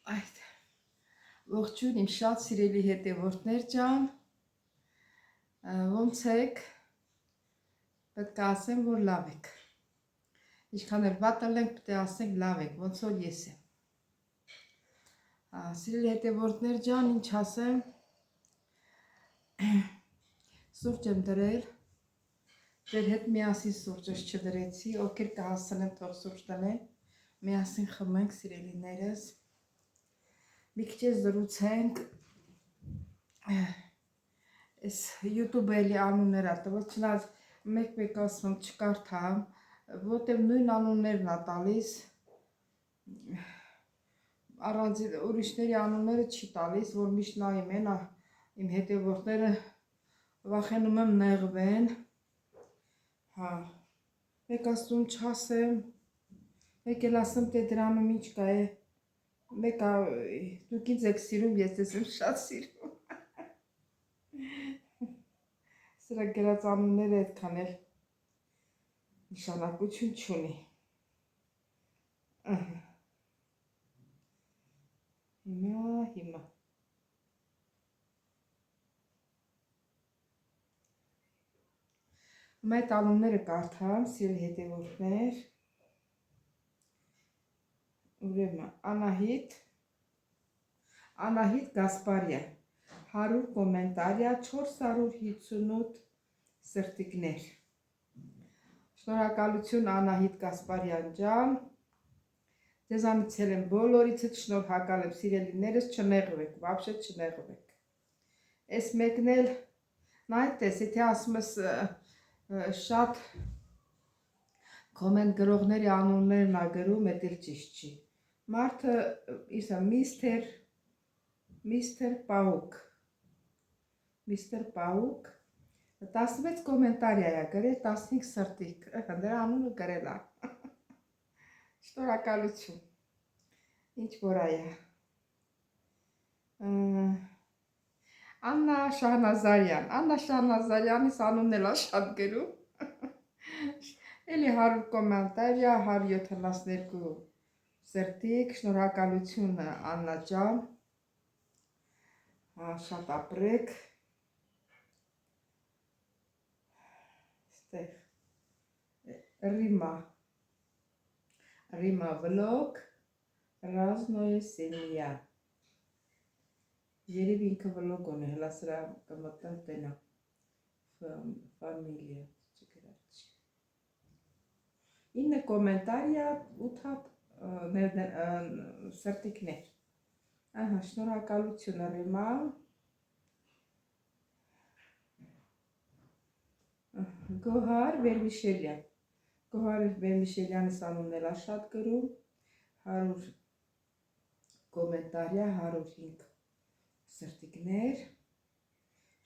Այդ ողջույն իմ շատ սիրելի հետևորդներ ջան, ոնց եք, պետք է ասեմ, որ լավ եք, ինչքան էլ վատ ենք, պետք է ասենք լավ եք, ոնց որ ես եմ, սիրելի հետևորդներ ջան, ինչ ասեմ, սուրճ եմ դրել, ձեր հետ միասին սուրճս չդրեցի, ովքեր կհասցնեն թող սուրճ տնեն, միասին խմենք սիրելիներս, մի քիչ զրուցենք, այս YouTube էլի անունները տվել, չնայած մեկ ասում չկարդամ, որտեղ նույն անուններն է տալիս, առանց ուրիշների անունները չի տալիս, որ միշտ նայում են, իմ հետևորդները վախենում եմ նեղվեն, մեկ ասում չասեմ, մեկ էլ ասում թե դրանում ինչ կա է, մեկ դուք ինձ եք սիրում, ես ձեզ եմ շատ սիրում, սրա գրած անունները այդքան էլ նշանակություն չունի, հիմա այդ անունները կարդամ, սիրելի հետևորդներ, ուրեմն Անահիտ Գասպարյան, 100 կոմենտարիա, 458 սրտիկներ, շնորհակալություն Անահիտ Գասպարյան ջան, ձեզանից եմ բոլորիցդ շնորհակալ եմ սիրելիներս, չնեղվեք, վաբշե չնեղվեք, այս մեկն էլ, նայտես, եթե ասում ես շատ կոմենտ գրողների անուններն ա գրում, էդ էլ ճիշտ չի, մարդը իսա Միստր Պաուկ, 16 կոմենտարիա է գրել, 15 սրտիկ, դրա անունը գրել է, շնորհակալություն, ինչ որ այա, Աննա Շահնազարյանից անունն էլ շատ գրում, էլի 100 կոմենտարիա, 172 սրտիկ, շնորհակալություն Աննա ջան, շատ ապրեք, Ռիմա վլոգ, Ռազնոյ Սեմիա, երև ինքը վլոգ ունի, հլա սրա կմտեմ տենա, ֆամիլիա, չգրաչ, 9 կոմենտարիա, 8 սրտիկներ, շնորհակալություն Ռիմա, Գոհար Վերմիշելյանից անունն էլ շատ գրում, 100 կոմենտարիա, 105 սրտիկներ,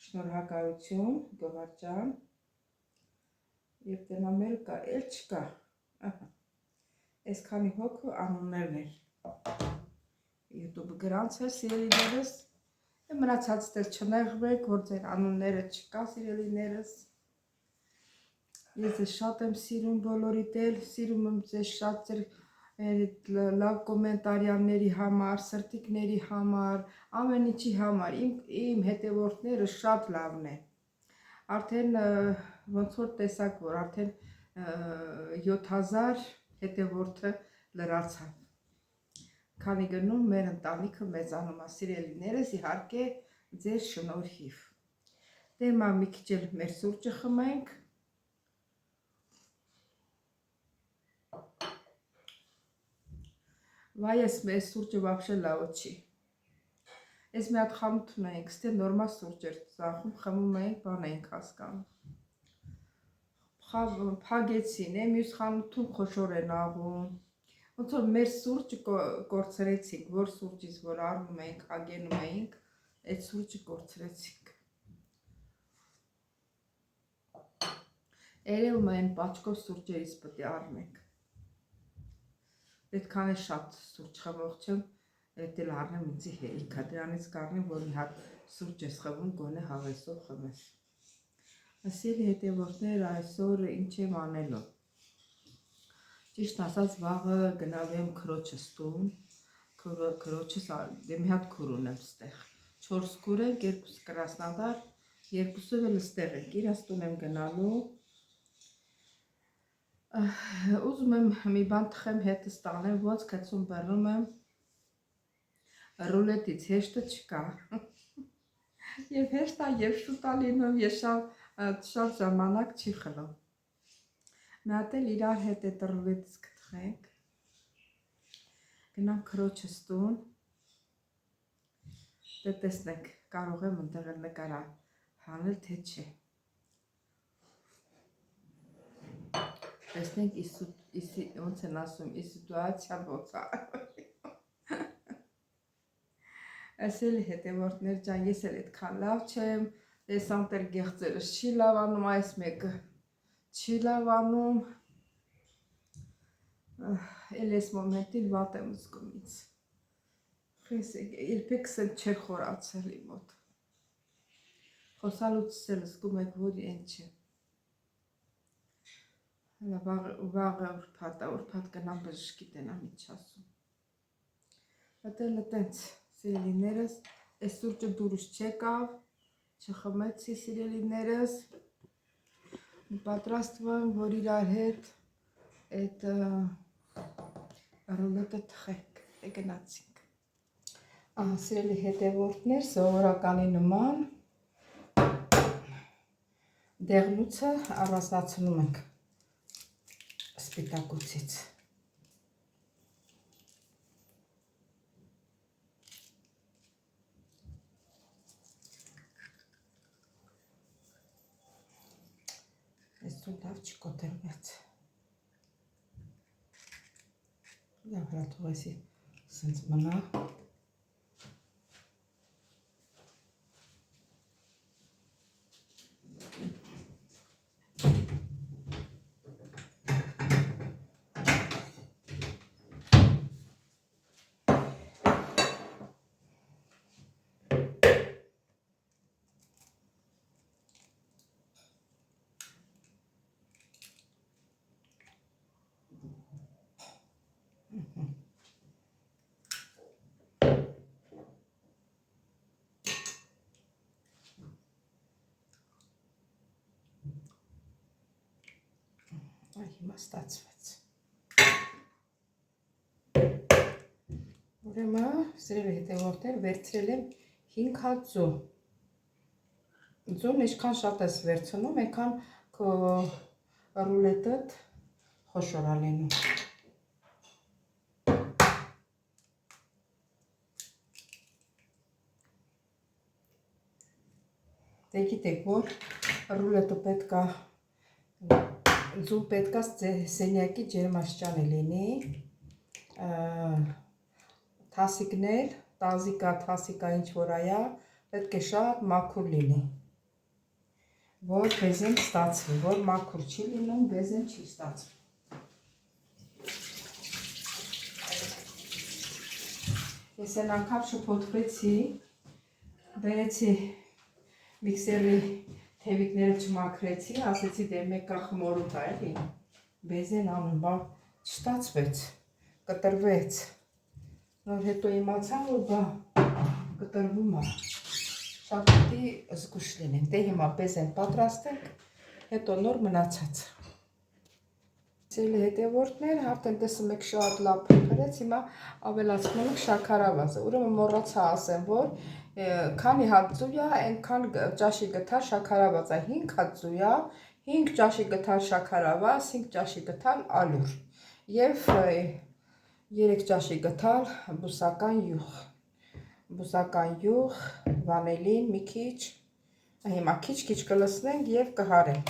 շնորհակալություն Գոհար ջան, և տենամ էլ կա, էլ չկա, այս քանի հոգու անուններն էր, YouTube գրանց էր սիրելիներս, մնացած դեր չնեղվեք, որ ձեր անունները չկա սիրելիներս, ես ձեզ շատ եմ սիրում բոլորիդ էլ, սիրում եմ ձեզ շատ ձեր լավ կոմենտարյաների համար, սրտիկների համար, ամեն ինչի համար, իմ հետևորդները շատ լավն է, արդեն ոնց որ տեսակ, որ արդեն 7000 հետևորդը լրացավ, քանի գնում մեր ընտանիքը մեծանում է, սիրելիներս իհարկե ձեր շնորհիվ, դեմա մի քիչ էլ մեր սուրճը խմենք, վայ ես մեր սուրճը վաբշե լավը չի, ես մի հատ խանութն էինք, ստե նորմալ սուրճ էր ծախում, խմում էինք, բան էինք հասկանում, փագեցին, մյուս խանութում խոշոր են աղում, ոնց որ մեր սուրճը կորցրեցինք, որ սուրճից, որ առնում էինք, ագենում էինք, այդ սուրճը կորցրեցինք, երևում է այն պաչկով սուրճերից պետք է առնենք, այդքան է շատ սուրճ խմող չեմ, էդ էլ առնեմ ինձի հերիքա, դրանից կարնեմ, որ մի հատ սուրճ ես խվում, գոնե հավեսով խմես, սիրելի հետևորդներ, այսօր ինչ եմ անելու, ճիշտ ասած վաղը գնալու եմ քրոջս տուն, քրոջս մի հատ քուր ունեմ ստեղ 4 քուր են, 2 կրասնոդար, 2-ը էլ ստեղ են, իրաց տուն եմ գնալու։ Ուզում եմ մի բան թխեմ հետս տանեմ, ոնց գցում բռնում եմ ռուլետից հեշտը չկա։ Եվ հեշտ է, եւ շուտ է լինում, եւ շատ ժամանակ չի խլում։ Մի հատ էլ իրար հետ այդ ռուլետից կթխենք։ Գնամ քրոջս տուն։ Դե տեսնենք, կարող եմ ընդեղ էլ նկարա հանել, թե չէ։ Տեսնենք ոնց են ասում, սիտուացիա ոնց է։ Այս էլ հետևորդներ ջան, ես էլ այդքան լավ չեմ, տեսանտեր գեղձերս չի լավանում, այս մեկը չի լավանում, էլ այս մոմենտին վատ եմ զգում ինձ, երբեք սեն չեր խորացել իմ մոտ, խոսալուց էլ զգում եք, որ են չէ, վաղը ուրբաթ կնամ բժշկի տենամ ինչ ասում, հատել տենց սիրելիներս, այս սուրճը դուրս չեկավ, չխմեցի սիրելիներս, պատրաստվում եմ, որ իրար հետ այդ ռուլետը թխենք, գնացինք։ Սիրելի հետևորդներ, սովորականի նման դեղնուցը առանձնացնում ենք սպիտակուցից։ Այս դու լավ չկոտրվեց։ Լավ հրաթողեսի սենց մնա։ Հիմա ստացվեց։ Ուրեմն, սիրելի հետևորդներ, վերցրել եմ 5 հատ ձու։ Ձուն ինչքան շատ ես վերցնում, այնքան քո ռուլետդ խոշոր է լինում։ Դե գիտեք, որ ռուլետը պետք է ձուն պետք է սենյակի ջերմաստիճանի լինի, թասիկներ, տազիկա ինչ որ այա, պետք է շատ մաքուր լինի, որ բեզեն ստացվի, որ մաքուր չի լինում, բեզեն չի ստացվի։ Ես են անգամ շփոթվեցի, բերեցի միքսերի թևիկները չմաքրեցի, ասեցի դե մեկը խմորուտ է էլի, բեզեն անում, բա չստացվեց, կտրվեց, նոր հետո իմացա, որ բա կտրվում է, շատ պիտի զգուշ լինենք, դե հիմա բեզեն պատրաստենք, հետո նոր մնացած։ Սիրելի հետևորդներ, արդեն տեսում եք շատ լավ փրփրեց, հիմա ավելացնում ենք շաքարավազը, ուրեմն մոռացա ասեմ, որ քանի հատ ձու է, այնքան ճաշի գթալ շաքարավազ է, 5 հատ ձու է, 5 ճաշի գթալ շաքարավազ, 5 ճաշի գթալ ալյուր և 3 ճաշի գթալ բուսական յուղ, վանելին մի քիչ, հիմա քիչ կլցնենք և կհարենք։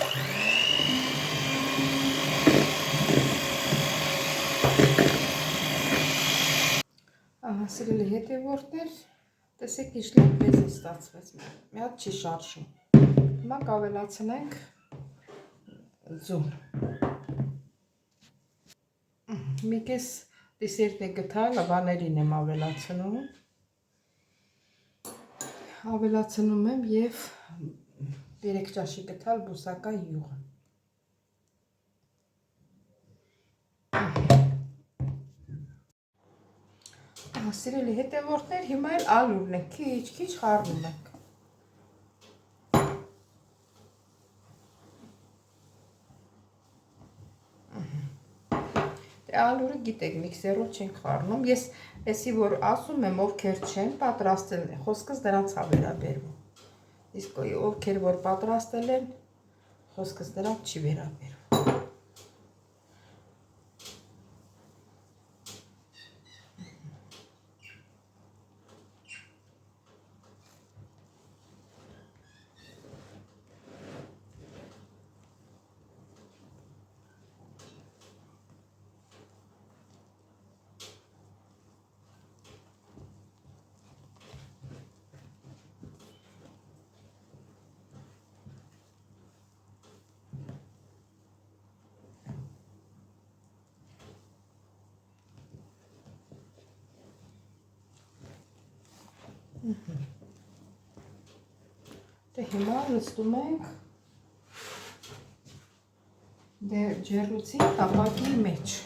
Սիրելի հետևորդներ, տեսեք ինչ լավ բեզեն ստացվեց, մի հատ չի շարժում, հիմա կավելացնենք ձու, մի կես դեսերտ է գտալ, վանելին եմ ավելացնում եմ և 3 ճաշի գտալ բուսական յուղը։ Սիրելի հետևորդներ, հիմա էլ ալուրն ենք, քիչ խառնում ենք։ Ալուրը գիտեք, միքսերով չենք խառնում, ես էսի որ ասում եմ, ովքեր չեն պատրաստել, խոսքս դրանց է վերաբերվում, իսկ ովքեր որ պատրաստել են, խոսքս դրանց չի վերաբերվում։ Դե հիմա նստում ենք ջեռուցի տապակի մեջ։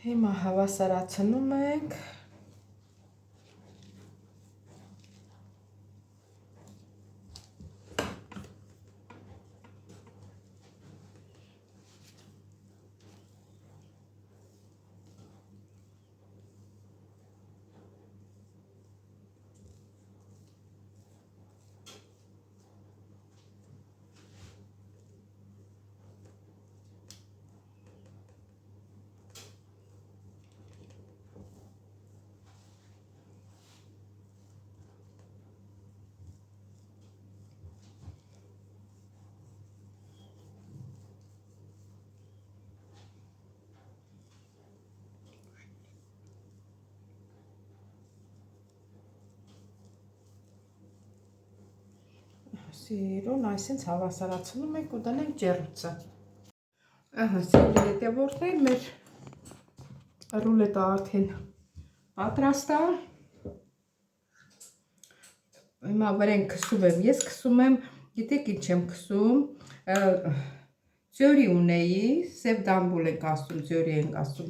Հիմա հավասարացնում ենք Սիրուն, այսինչ հավասարացնում ենք ու դնենք ջեռուցը։ Սիրելի հետևորդներ, մեր ռուլետը արդեն պատրաստ է։ Հիմա վրան քսում եմ, ես քսում եմ, գիտեք ինչ եմ քսում, ձյորի ունեի, սև դամբուլ ենք ասում, ձյորի ենք ասում,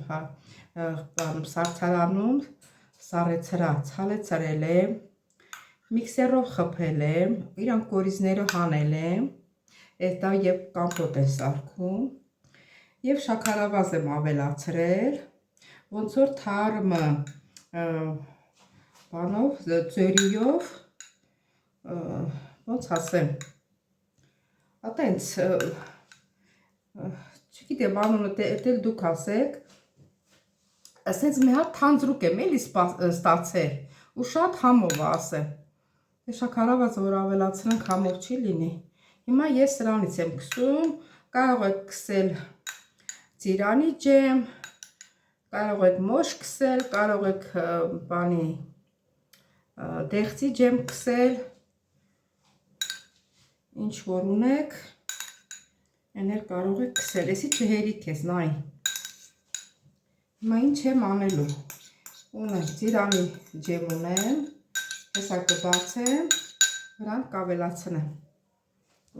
սարցարանում, սարեցրած, հալեցրել եմ, միքսերով խփել եմ, իրանք կորիզները հանել եմ, դա և կամպոտ են սարքում, և շաքարավազ եմ ավելացրել, ոնց որ թարմը բանով, ձյորիով, ոնց ասեմ, ատենց, չգիտեմ անունը էլ դուք ասեք, ասենց մի հատ թանձրուկ եմ էլի ստացել, ու շատ համով ասեմ, շաքարավազը որ ավելացնենք համով չի լինի, հիմա ես սրանից եմ քսում, կարող եք քսել ծիրանի ջեմ, կարող եք մոշ քսել, կարող եք բանի դեղցի ջեմ քսել, ինչ որ ունեք, այն էլ կարող եք քսել, էսի չհերիք ես, նայ, հիմա ինչ եմ անելու, ունեմ ծիրանի ջեմ ունեմ, հեսա կբացեմ, վրան կավելացնեմ,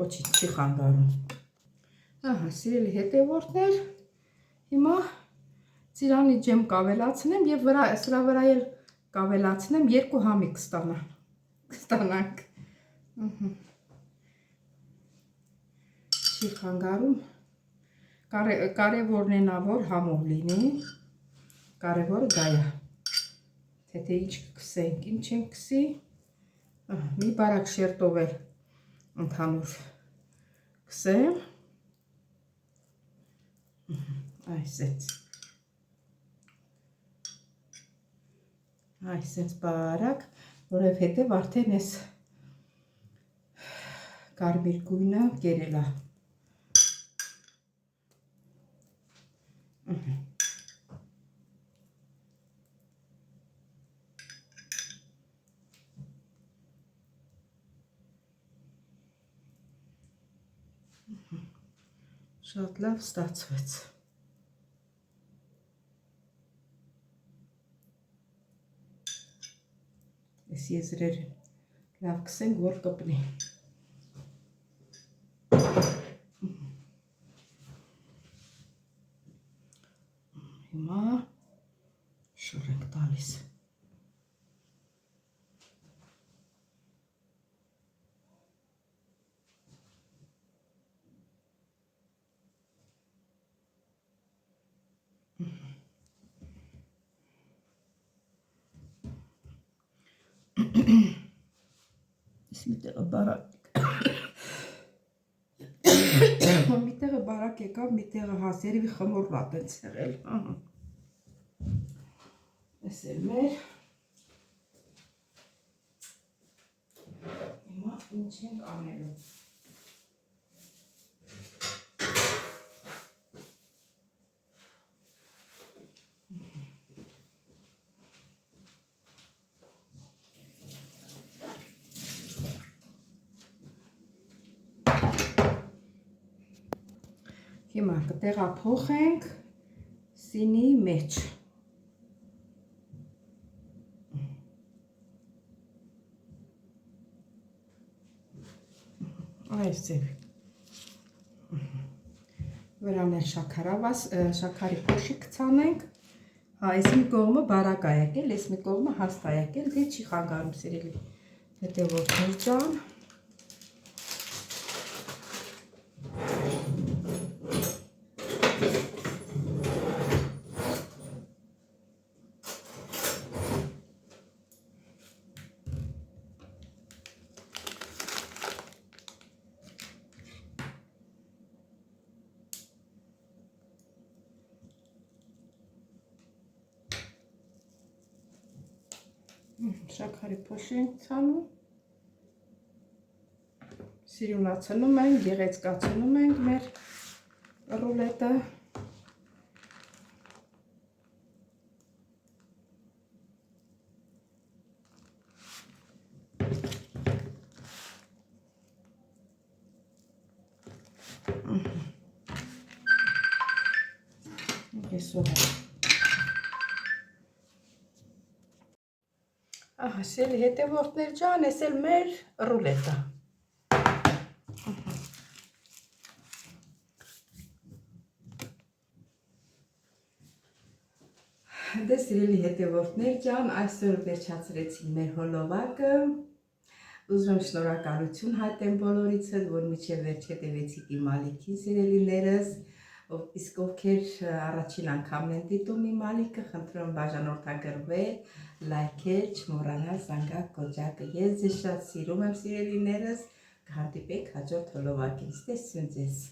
ոչինչ չի խանգարում, սիրելի հետևորդներ, հիմա ծիրանի ջեմ կավելացնեմ և սրա վրա էլ կավելացնեմ, երկու համիկ կստանանք, չի խանգարում, կարևորն էնա, որ համով լինի, կարևորը դա է, թե ինչ կքսենք, ինչ եմ քսի, մի բարակ շերտով էլ ընդհանուր քսեմ, Այսպես բարակ, որովհետև արդեն ես կարմիր գույնը կերել է։ Շատ լավ ստացվեց։ Այս եզրերը լավ կսենք, որ կպնի։ Հիմա շոր ենք տալիս։ Միտեղը բարակ եկավ, միտեղը հասերևի խմորլատ են ցեղել։ Այս էլ մեր։ Հիմա ինչ ենք անելու։ Հիմա կտեղափոխենք սինի մեջ։ Այս ձև։ Վրան էլ շաքարի փոշի կցանենք։ Այս մի կողմը բարակ է եկել, այս մի կողմը հաստ է եկել, դե չի խանգարում սիրելի հետևորդներ ջան։ Շաքարի փոշի ենք ցանում, սիրունացնում ենք, գեղեցկացնում ենք մեր ռուլետը։ Սիրելի հետևորդներ ջան, այս էլ մեր ռուլետը։ Դե սիրելի հետևորդներ ջան, այսօր վերջացրեցինք մեր հոլովակը։ Ուզում եմ շնորհակալություն հայտնել բոլորիցս, որ մինչև վերջ հետևեցիք իմ ալիքին, սիրելիներս, իսկ ովքեր առաջին անգամն են դիտում իմ ալիքը, խնդրում եմ բաժանորդագրվել, լայքել, չմոռանալ զանգակ կոճակը։ Ես ձեզ շատ սիրում եմ, սիրելիներս, կհանդիպենք հաջորդ հոլովակին։ Ստեսություն ձեզ։